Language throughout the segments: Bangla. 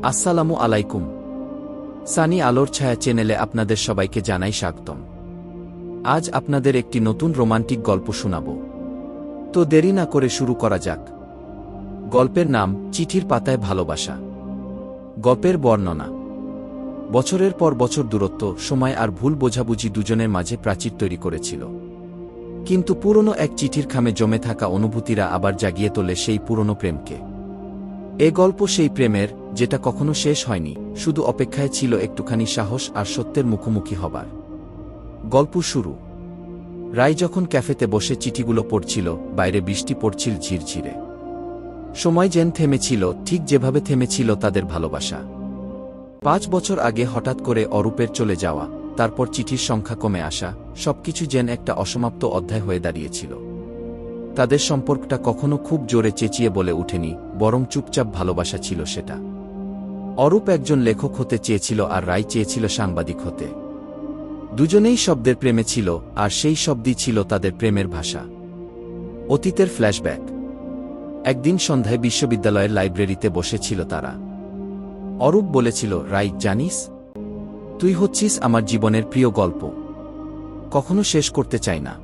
আসসালামু আলাইকুম। সানি আলোর ছায়া চ্যানেলে আপনাদের সবাইকে জানাই স্বাগতম। আজ আপনাদের একটি নতুন রোমান্টিক গল্প শোনাব। তো দেরি না করে শুরু করা যাক। গল্পের নাম চিঠির পাতায় ভালোবাসা। গল্পের বর্ণনা। বছরের পর বছর দূরত্ব, সময় আর ভুল বোঝাবুঝি দুজনের মাঝে প্রাচীর তৈরি করেছিল। কিন্তু পুরনো এক চিঠির খামে জমে থাকা অনুভূতিরা আবার জাগিয়ে তোলে সেই পুরনো প্রেমকে। এ গল্প সেই প্রেমের, যেটা কখনো শেষ হয়নি, শুধু অপেক্ষায় ছিল একটুখানি সাহস আর সত্যের মুখোমুখি হবার। গল্প শুরু। রায় যখন ক্যাফেতে বসে চিঠিগুলো পড়ছিল, বাইরে বৃষ্টি পড়ছিল ঝিরঝিরে। সময় যেন থেমেছিল, ঠিক যেভাবে থেমেছিল তাদের ভালোবাসা। 5 বছর আগে হঠাৎ করে অরূপের চলে যাওয়া, তারপর চিঠির সংখ্যা কমে আসা, সবকিছু যেন একটা অসমাপ্ত অধ্যায় হয়ে দাঁড়িয়েছিল। তাদের সম্পর্কটা কখনো খুব জোরে চেঁচিয়ে বলে ওঠেনি, বরং চুপচাপ ভালোবাসা ছিল সেটা। অরূপ একজন লেখক হতে চেয়েছিল আর রায় চেয়েছিল সাংবাদিক হতে। দুজনেই শব্দের প্রেমে ছিল, আর সেই শব্দই ছিল তাদের প্রেমের ভাষা। অতীতের ফ্ল্যাশব্যাক। একদিন সন্ধ্যায় বিশ্ববিদ্যালয়ের লাইব্রেরিতে বসেছিল তারা। অরূপ বলেছিল, রাই, জানিস, তুই হচ্ছিস আমার জীবনের প্রিয় গল্প। কখনো শেষ করতে চাই না।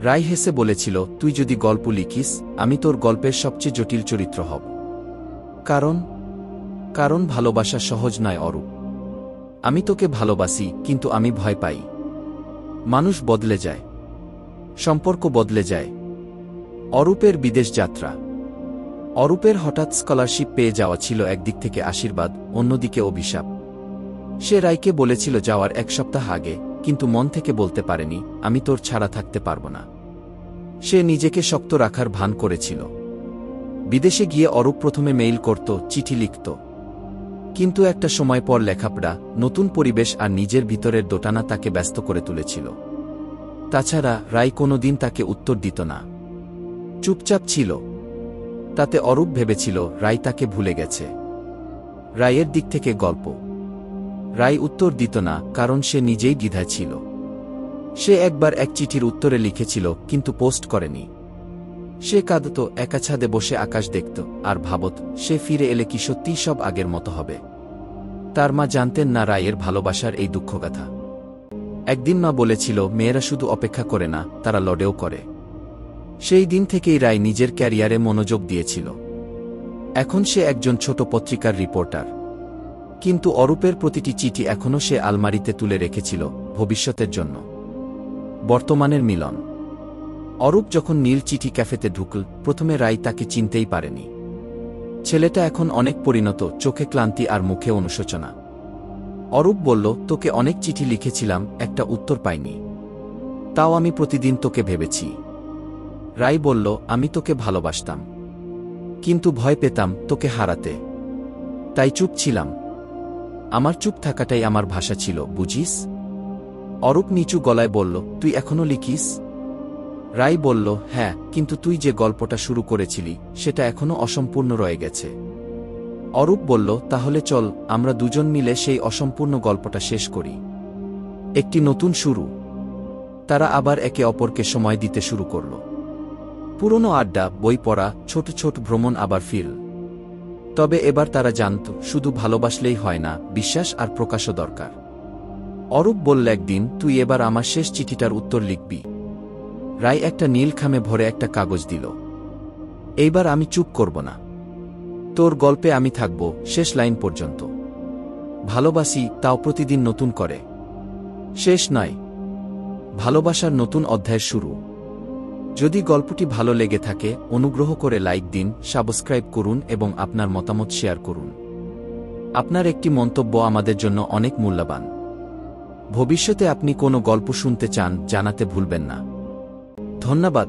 রায় হেসে বলেছিল, তুই যদি গল্প লিখিস, আমি তোর গল্পের সবচেয়ে জটিল চরিত্র হব। কারণ ভালোবাসা সহজ নয় অরূপ। আমি তোকে ভালোবাসি, কিন্তু আমি ভয় পাই। মানুষ বদলে যায়, সম্পর্ক বদলে যায়। অরূপের বিদেশ যাত্রা। অরূপের হঠাৎ স্কলারশিপ পেয়ে যাওয়া ছিল একদিক থেকে আশীর্বাদ, অন্যদিকে অভিশাপ। সে রায়কে বলেছিল যাওয়ার 1 সপ্তাহ আগে, কিন্তু মন থেকে বলতে পারেনি, আমি তোর ছাড়া থাকতে পারব না। সে নিজেকে শক্ত রাখার ভান করেছিল। বিদেশে গিয়ে অরূপ প্রথমে মেইল করত, চিঠি লিখত। কিন্তু একটা সময় পর লেখাপড়া, নতুন পরিবেশ আর নিজের ভিতরের দোটানা তাকে ব্যস্ত করে তুলেছিল। তাছাড়া রায় কোনোদিন তাকে উত্তর দিত না, চুপচাপ ছিল। তাতে অরূপ ভেবেছিল রায় তাকে ভুলে গেছে। রায়ের দিক থেকে গল্প। রায় উত্তর দিত না, কারণ সে নিজেই দ্বিধায় ছিল। সে একবার এক চিঠির উত্তরে লিখেছিল, কিন্তু পোস্ট করেনি। সে কাঁদত, একা ছাদে বসে আকাশ দেখত, আর ভাবত, সে ফিরে এলে কি সত্যিই সব আগের মতো হবে। তার মা জানতেন না রায়ের ভালোবাসার এই দুঃখগাথা। একদিন মা বলেছিল, মেয়েরা শুধু অপেক্ষা করে না, তারা লড়েও করে। সেই দিন থেকেই রায় নিজের ক্যারিয়ারে মনোযোগ দিয়েছিল। এখন সে একজন ছোট পত্রিকার রিপোর্টার। কিন্তু অরূপের প্রতিটি চিঠি এখনও সে আলমারিতে তুলে রেখেছিল, ভবিষ্যতের জন্য। বর্তমানের মিলন। অরূপ যখন নীল চিঠি ক্যাফেতে ঢুকল, প্রথমে রায় তাকে চিনতেই পারেনি। ছেলেটা এখন অনেক পরিণত, চোখে ক্লান্তি আর মুখে অনুশোচনা। অরূপ বলল, তোকে অনেক চিঠি লিখেছিলাম, একটা উত্তর পাইনি। তাও আমি প্রতিদিন তোকে ভেবেছি। রায় বলল, আমি তোকে ভালোবাসতাম, কিন্তু ভয় পেতাম তোকে হারাতে, তাই চুপ ছিলাম। আমার চুপ থাকাটাই আমার ভাষা ছিল, বুঝিস? অরূপ নিচু গলায় বলল, তুই এখনো লিখিস? রায় বলল, হ্যাঁ, কিন্তু তুই যে গল্পটা শুরু করেছিলি, সেটা এখনো অসম্পূর্ণ রয়ে গেছে। অরূপ বলল, তাহলে চল আমরা দুজন মিলে সেই অসম্পূর্ণ গল্পটা শেষ করি। একটি নতুন শুরু। তারা আবার একে অপরকে সময় দিতে শুরু করল। পুরনো আড্ডা, বই পড়া, ছোট ছোট ভ্রমণ আবার ফিরল। তবে এবার তারা জানত, শুধু ভালোবাসলেই হয় না, বিশ্বাস আর প্রকাশও দরকার। অরূপ বলল, একদিন তুই এবার আমার শেষ চিঠিটার উত্তর লিখবি। রায় একটা নীল খামে ভরে একটা কাগজ দিল। এইবার আমি চুপ করব না। তোর গল্পে আমি থাকব, শেষ লাইন পর্যন্ত। ভালোবাসি, তাও প্রতিদিন নতুন করে। শেষ নয়, ভালোবাসার নতুন অধ্যায়ের শুরু। যদি গল্পটি ভালো লেগে থাকে, অনুগ্রহ করে লাইক দিন, সাবস্ক্রাইব করুন এবং আপনার মতামত শেয়ার করুন। আপনার একটি মন্তব্য আমাদের জন্য অনেক মূল্যবান। ভবিষ্যতে আপনি কোনো গল্প শুনতে চান, জানাতে ভুলবেন না। ধন্যবাদ।